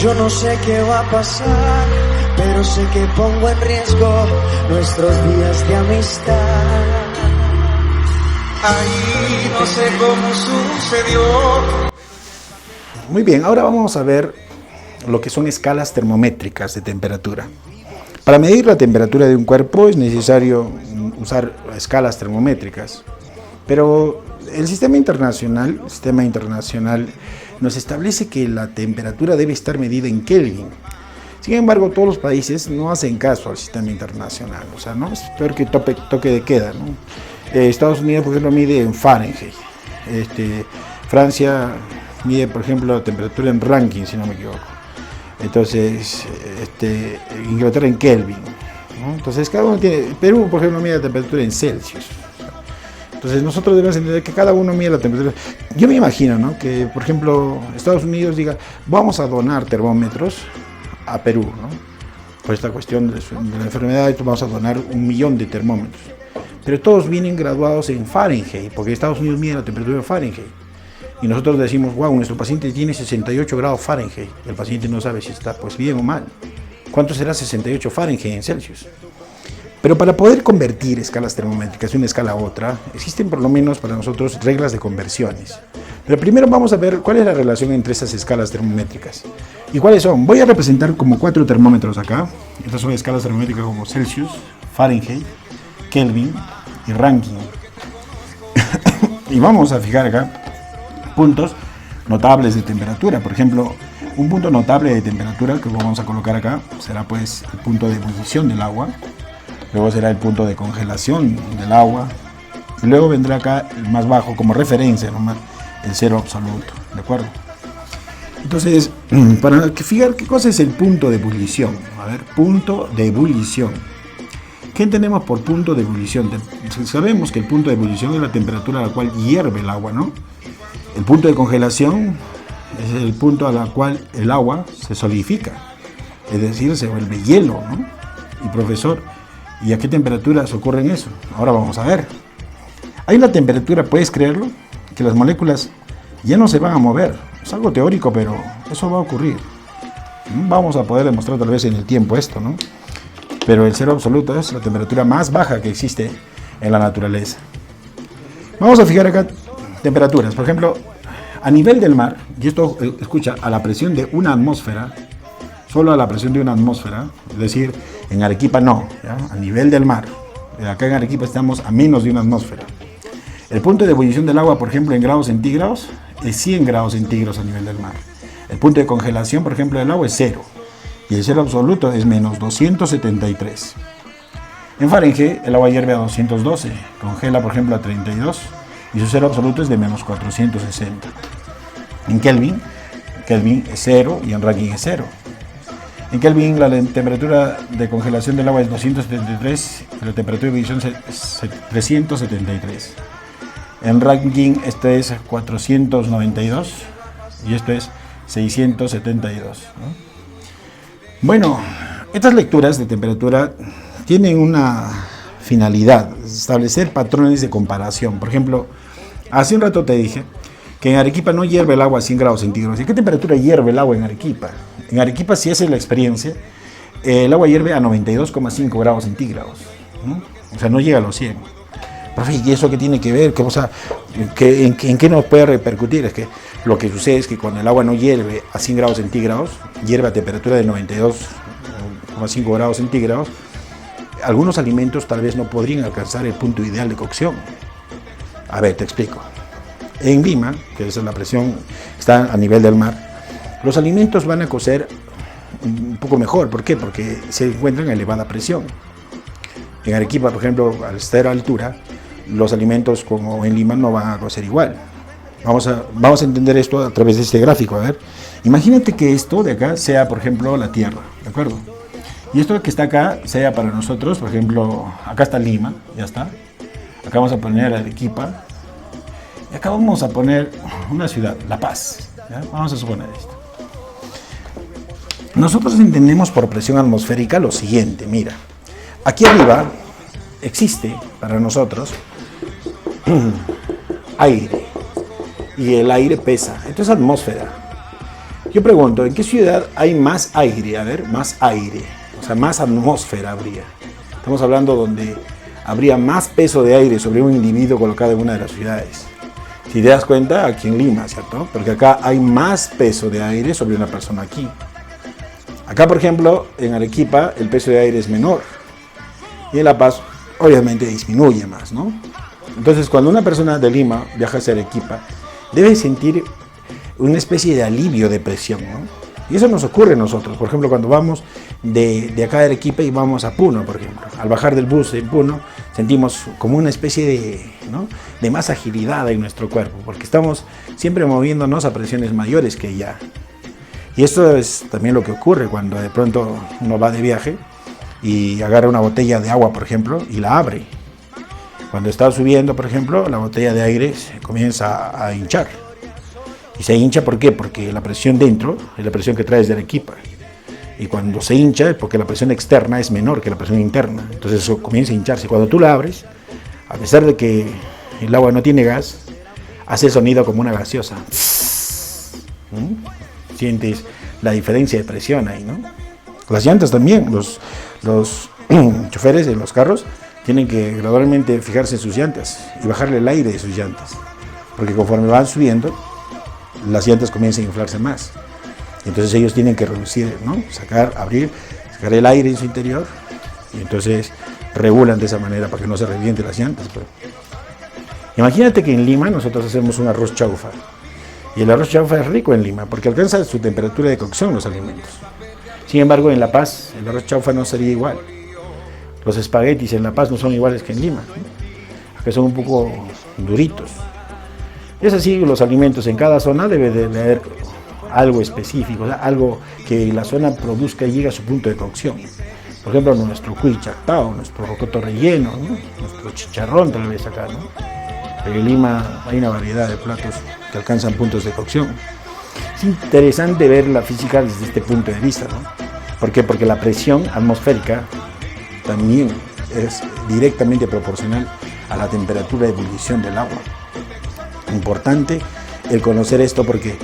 Yo no sé qué va a pasar, pero sé que pongo en riesgo nuestros días de amistad. Ahí no sé cómo sucedió. Muy bien, ahora vamos a ver lo que son escalas termométricas de temperatura. Para medir la temperatura de un cuerpo es necesario usar escalas termométricas, pero el sistema internacional nos establece que la temperatura debe estar medida en Kelvin. Sin embargo, todos los países no hacen caso al sistema internacional, o sea, ¿no? Es peor que toque de queda, ¿no? Estados Unidos, por ejemplo, mide en Fahrenheit. Francia mide, por ejemplo, la temperatura en Rankine, si no me equivoco. Entonces, Inglaterra en Kelvin, ¿no? Entonces, cada uno tiene. Perú, por ejemplo, mide la temperatura en Celsius. Entonces, nosotros debemos entender que cada uno mide la temperatura. Yo me imagino, ¿no?, que, por ejemplo, Estados Unidos diga, vamos a donar termómetros a Perú, ¿no? Por esta cuestión de la enfermedad, vamos a donar 1.000.000 de termómetros. Pero todos vienen graduados en Fahrenheit, porque Estados Unidos mide la temperatura en Fahrenheit. Y nosotros decimos, wow, nuestro paciente tiene 68 grados Fahrenheit. El paciente no sabe si está pues bien o mal. ¿Cuánto será 68 Fahrenheit en Celsius? Pero para poder convertir escalas termométricas de una escala a otra, existen por lo menos para nosotros reglas de conversiones. Pero primero vamos a ver cuál es la relación entre esas escalas termométricas. ¿Y cuáles son? Voy a representar como 4 termómetros acá. Estas son escalas termométricas como Celsius, Fahrenheit, Kelvin y Rankine. Y vamos a fijar acá puntos notables de temperatura. Por ejemplo, un punto notable de temperatura que vamos a colocar acá será pues el punto de ebullición del agua. Luego será el punto de congelación del agua. Y luego vendrá acá el más bajo como referencia, nomás, el cero absoluto. ¿De acuerdo? Entonces, para fijar qué cosa es el punto de ebullición. A ver, punto de ebullición. ¿Qué entendemos por punto de ebullición? Sabemos que el punto de ebullición es la temperatura a la cual hierve el agua, ¿no? El punto de congelación es el punto a la cual el agua se solidifica, es decir, se vuelve hielo, ¿no? Y profesor, ¿y a qué temperaturas ocurre eso? Ahora vamos a ver. Hay una temperatura, ¿puedes creerlo?, que las moléculas ya no se van a mover. Es algo teórico, pero eso va a ocurrir. Vamos a poder demostrar tal vez en el tiempo esto, ¿no? Pero el cero absoluto es la temperatura más baja que existe en la naturaleza. Vamos a fijar acá temperaturas. Por ejemplo, a nivel del mar, y esto, escucha, a la presión de una atmósfera, solo a la presión de una atmósfera, es decir, en Arequipa no, ¿ya? A nivel del mar, acá en Arequipa estamos a menos de una atmósfera. El punto de ebullición del agua, por ejemplo, en grados centígrados, es 100 grados centígrados a nivel del mar. El punto de congelación, por ejemplo, del agua es 0. Y el cero absoluto es menos 273. En Fahrenheit, el agua hierve a 212, congela, por ejemplo, a 32, y su cero absoluto es de menos 460. En Kelvin es 0 y en Rankine es 0. En Kelvin la temperatura de congelación del agua es 273 y la temperatura de ebullición es 373. En Rankine esto es 492 y esto es 672, ¿no? Bueno, estas lecturas de temperatura tienen una finalidad, establecer patrones de comparación. Por ejemplo, hace un rato te dije que en Arequipa no hierve el agua a 100 grados centígrados. ¿Y qué temperatura hierve el agua en Arequipa? En Arequipa, si esa es la experiencia, el agua hierve a 92,5 grados centígrados, ¿no? O sea, no llega a los 100. Profe, ¿y eso qué tiene que ver? O sea, ¿en qué nos puede repercutir? Es que lo que sucede es que cuando el agua no hierve a 100 grados centígrados, hierve a temperatura de 92,5 grados centígrados, algunos alimentos tal vez no podrían alcanzar el punto ideal de cocción. A ver, te explico. En Lima, que es la presión que está a nivel del mar, los alimentos van a cocer un poco mejor. ¿Por qué? Porque se encuentran a elevada presión. En Arequipa, por ejemplo, al estar a altura, los alimentos como en Lima no van a cocer igual. Vamos a entender esto a través de este gráfico. A ver, imagínate que esto de acá sea, por ejemplo, la Tierra, ¿de acuerdo? Y esto que está acá sea para nosotros, por ejemplo, acá está Lima, ya está. Acá vamos a poner Arequipa. Y acá vamos a poner una ciudad, La Paz, ¿ya? Vamos a suponer esto. Nosotros entendemos por presión atmosférica lo siguiente, mira. Aquí arriba existe para nosotros aire. Y el aire pesa. Esto es atmósfera. Yo pregunto, ¿en qué ciudad hay más aire? A ver, más aire, o sea, más atmósfera habría. Estamos hablando donde habría más peso de aire sobre un individuo colocado en una de las ciudades. Si te das cuenta, aquí en Lima, ¿cierto? Porque acá hay más peso de aire sobre una persona aquí. Acá, por ejemplo, en Arequipa, el peso de aire es menor. Y en La Paz, obviamente, disminuye más, ¿no? Entonces, cuando una persona de Lima viaja hacia Arequipa, debe sentir una especie de alivio de presión, ¿no? Y eso nos ocurre a nosotros. Por ejemplo, cuando vamos de acá de Arequipa y vamos a Puno, por ejemplo. Al bajar del bus en Puno, sentimos como una especie de, ¿no?, de más agilidad en nuestro cuerpo, porque estamos siempre moviéndonos a presiones mayores que ya. Y esto es también lo que ocurre cuando de pronto uno va de viaje y agarra una botella de agua, por ejemplo, y la abre. Cuando está subiendo, por ejemplo, la botella de aire se comienza a hinchar. Y se hincha, ¿por qué? Porque la presión dentro es la presión que traes de Arequipa. Y cuando se hincha es porque la presión externa es menor que la presión interna. Entonces eso comienza a hincharse. Cuando tú la abres, a pesar de que el agua no tiene gas, hace el sonido como una gaseosa. Sientes la diferencia de presión ahí, ¿no? Las llantas también, los choferes en los carros tienen que gradualmente fijarse en sus llantas y bajarle el aire de sus llantas, porque conforme van subiendo, las llantas comienzan a inflarse más. Entonces ellos tienen que reducir, ¿no? Sacar el aire en su interior, y entonces regulan de esa manera para que no se revienten las llantas. Pero imagínate que en Lima nosotros hacemos un arroz chaufa. Y el arroz chaufa es rico en Lima porque alcanza su temperatura de cocción los alimentos. Sin embargo, en La Paz el arroz chaufa no sería igual. Los espaguetis en La Paz no son iguales que en Lima, ¿no? Que son un poco duritos. Es así, los alimentos en cada zona debe de haber algo específico, ¿verdad? Algo que la zona produzca y llegue a su punto de cocción. Por ejemplo, nuestro cuy chactao, nuestro rocoto relleno, ¿no? Nuestro chicharrón tal vez acá, ¿no? Pero en Lima hay una variedad de platos que alcanzan puntos de cocción. Es interesante ver la física desde este punto de vista, ¿no? ¿Por qué? Porque la presión atmosférica también es directamente proporcional a la temperatura de ebullición del agua. Importante el conocer esto, porque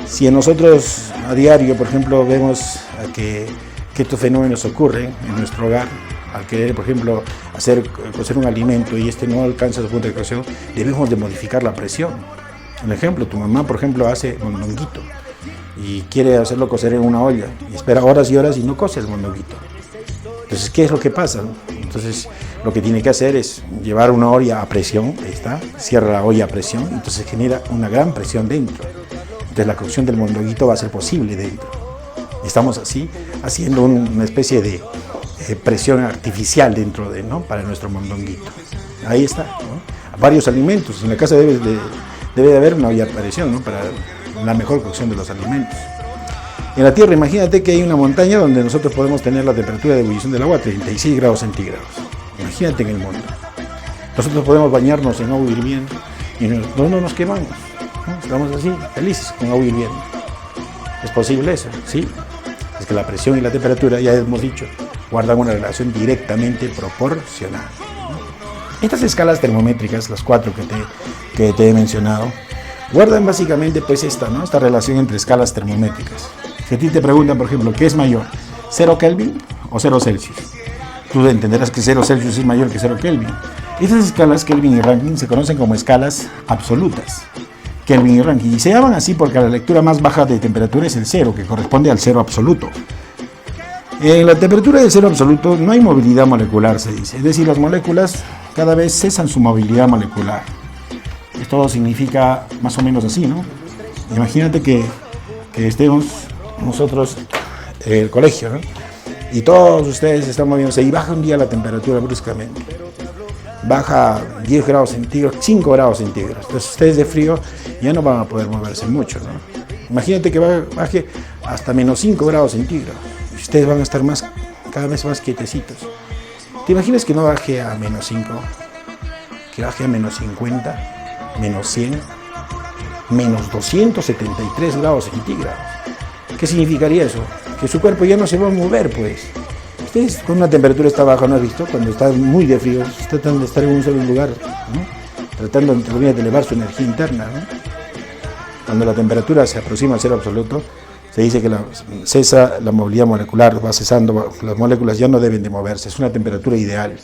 si nosotros a diario, por ejemplo, vemos que estos fenómenos ocurren en nuestro hogar, al querer, por ejemplo, cocer un alimento y este no alcanza su punto de cocción, debemos de modificar la presión. Un ejemplo, tu mamá, por ejemplo, hace mondonguito y quiere hacerlo cocer en una olla y espera horas y horas y no cose el mondonguito. Entonces, ¿qué es lo que pasa? Entonces, lo que tiene que hacer es llevar una olla a presión, ahí está, cierra la olla a presión, entonces genera una gran presión dentro. Entonces, la cocción del mondonguito va a ser posible dentro. Estamos así haciendo una especie de presión artificial dentro ¿no? para nuestro mondonguito. Ahí está, ¿no? Varios alimentos. En la casa debe de haber una olla a presión, ¿no? Para la mejor cocción de los alimentos. En la tierra, imagínate que hay una montaña donde nosotros podemos tener la temperatura de ebullición del agua a 36 grados centígrados. Imagínate en el mundo. Nosotros podemos bañarnos en agua hirviendo y no nos quemamos, ¿no? Estamos así, felices con agua hirviendo. ¿Es posible eso? Sí. Es que la presión y la temperatura, ya hemos dicho, guardan una relación directamente proporcional, ¿no? Estas escalas termométricas, las 4 que te he mencionado, guardan básicamente pues esta relación entre escalas termométricas. Si a ti te preguntan, por ejemplo, ¿qué es mayor? ¿0 Kelvin o 0 Celsius? Tú entenderás que 0 Celsius es mayor que 0 Kelvin. Estas escalas Kelvin y Rankine se conocen como escalas absolutas. Kelvin y Rankine. Y se llaman así porque la lectura más baja de temperatura es el 0, que corresponde al 0 absoluto. En la temperatura del 0 absoluto no hay movilidad molecular, se dice. Es decir, las moléculas cada vez cesan su movilidad molecular. Esto significa más o menos así, ¿no? Imagínate que estemos nosotros en el colegio, ¿no? Y todos ustedes están moviéndose y baja un día la temperatura bruscamente. Baja 10 grados centígrados, 5 grados centígrados. Entonces ustedes de frío ya no van a poder moverse mucho, ¿no? Imagínate que baje hasta menos 5 grados centígrados. Y ustedes van a estar cada vez más quietecitos. ¿Te imaginas que no baje a menos 5? Que baje a menos 50, menos 100, menos 273 grados centígrados. ¿Qué significaría eso? Que su cuerpo ya no se va a mover, pues. Ustedes con una temperatura está baja, ¿no has visto? Cuando está muy de frío, tratan de estar en un solo lugar, ¿no? Tratando de elevar su energía interna, ¿no? Cuando la temperatura se aproxima al 0 absoluto, se dice que cesa la movilidad molecular, va cesando, las moléculas ya no deben de moverse, es una temperatura ideal.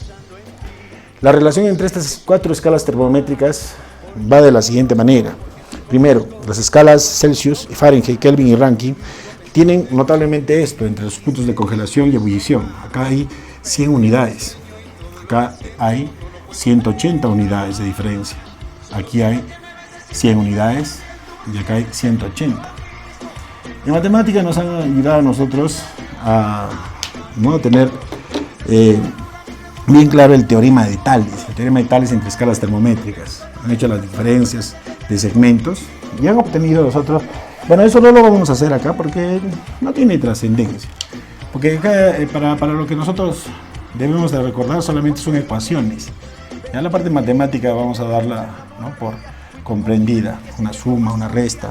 La relación entre estas 4 escalas termométricas va de la siguiente manera. Primero, las escalas Celsius, Fahrenheit, Kelvin y Rankine tienen notablemente esto entre los puntos de congelación y ebullición. Acá hay 100 unidades, acá hay 180 unidades de diferencia, aquí hay 100 unidades y acá hay 180. En matemática nos han ayudado a nosotros a tener bien claro el teorema de Thales entre escalas termométricas. Han hecho las diferencias de segmentos y han obtenido nosotros, bueno, eso no lo vamos a hacer acá porque no tiene trascendencia, porque acá, para lo que nosotros debemos de recordar solamente son ecuaciones. Ya la parte matemática vamos a darla, ¿no?, por comprendida, una suma, una resta,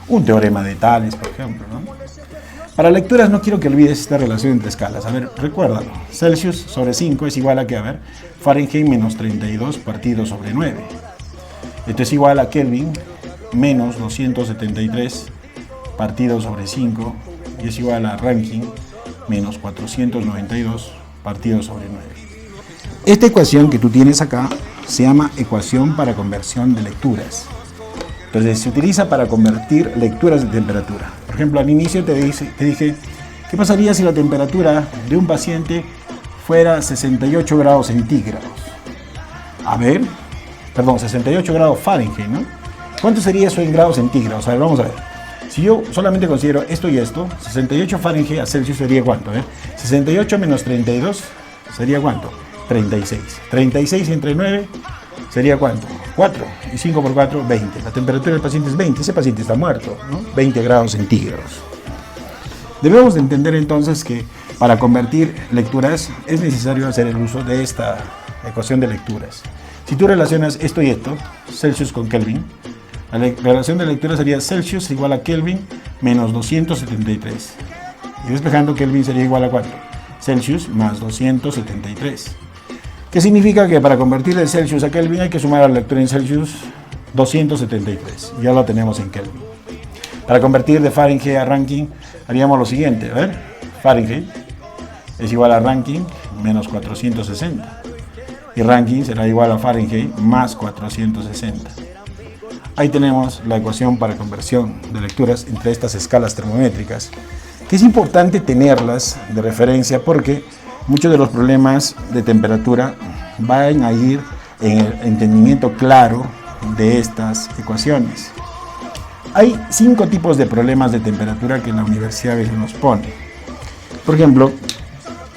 un teorema de Thales, por ejemplo, ¿no? Para lecturas no quiero que olvides esta relación entre escalas. A ver, recuérdalo. Celsius sobre 5 es igual a ¿qué? A ver, Fahrenheit menos 32 partido sobre 9. Esto es igual a Kelvin menos 273 partido sobre 5 y es igual a Rankine menos 492 partido sobre 9. Esta ecuación que tú tienes acá se llama ecuación para conversión de lecturas. Entonces se utiliza para convertir lecturas de temperatura. Por ejemplo, al inicio te dije, ¿qué pasaría si la temperatura de un paciente fuera 68 grados centígrados? A ver, perdón, 68 grados Fahrenheit, ¿no? ¿Cuánto sería eso en grados centígrados? A ver, vamos a ver. Si yo solamente considero esto y esto, 68 Fahrenheit a Celsius sería ¿cuánto? 68 menos 32 sería ¿cuánto? 36. 36 entre 9 sería ¿cuánto? 4. Y 5 por 4, 20. La temperatura del paciente es 20. Ese paciente está muerto, ¿no? 20 grados centígrados. Debemos de entender entonces que para convertir lecturas es necesario hacer el uso de esta ecuación de lecturas. Si tú relacionas esto y esto, Celsius con Kelvin, la relación de lectura sería Celsius igual a Kelvin menos 273. Y despejando, Kelvin sería igual a ¿cuánto? Celsius más 273. ¿Qué significa? Que para convertir de Celsius a Kelvin hay que sumar a la lectura en Celsius 273. Ya lo tenemos en Kelvin. Para convertir de Fahrenheit a Rankine haríamos lo siguiente. A ver, Fahrenheit es igual a Rankine menos 460. Y Rankine será igual a Fahrenheit más 460. Ahí tenemos la ecuación para conversión de lecturas entre estas escalas termométricas, que es importante tenerlas de referencia porque muchos de los problemas de temperatura van a ir en el entendimiento claro de estas ecuaciones. Hay 5 tipos de problemas de temperatura que la universidad a veces nos pone. Por ejemplo,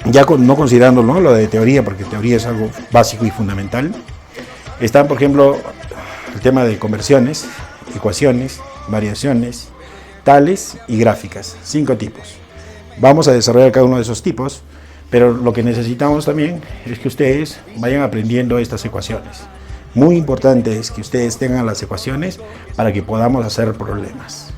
ya no considerando, ¿no?, lo de teoría, porque teoría es algo básico y fundamental, están, por ejemplo, el tema de conversiones, ecuaciones, variaciones, tales y gráficas. 5 tipos. Vamos a desarrollar cada uno de esos tipos, pero lo que necesitamos también es que ustedes vayan aprendiendo estas ecuaciones. Muy importante es que ustedes tengan las ecuaciones para que podamos hacer problemas.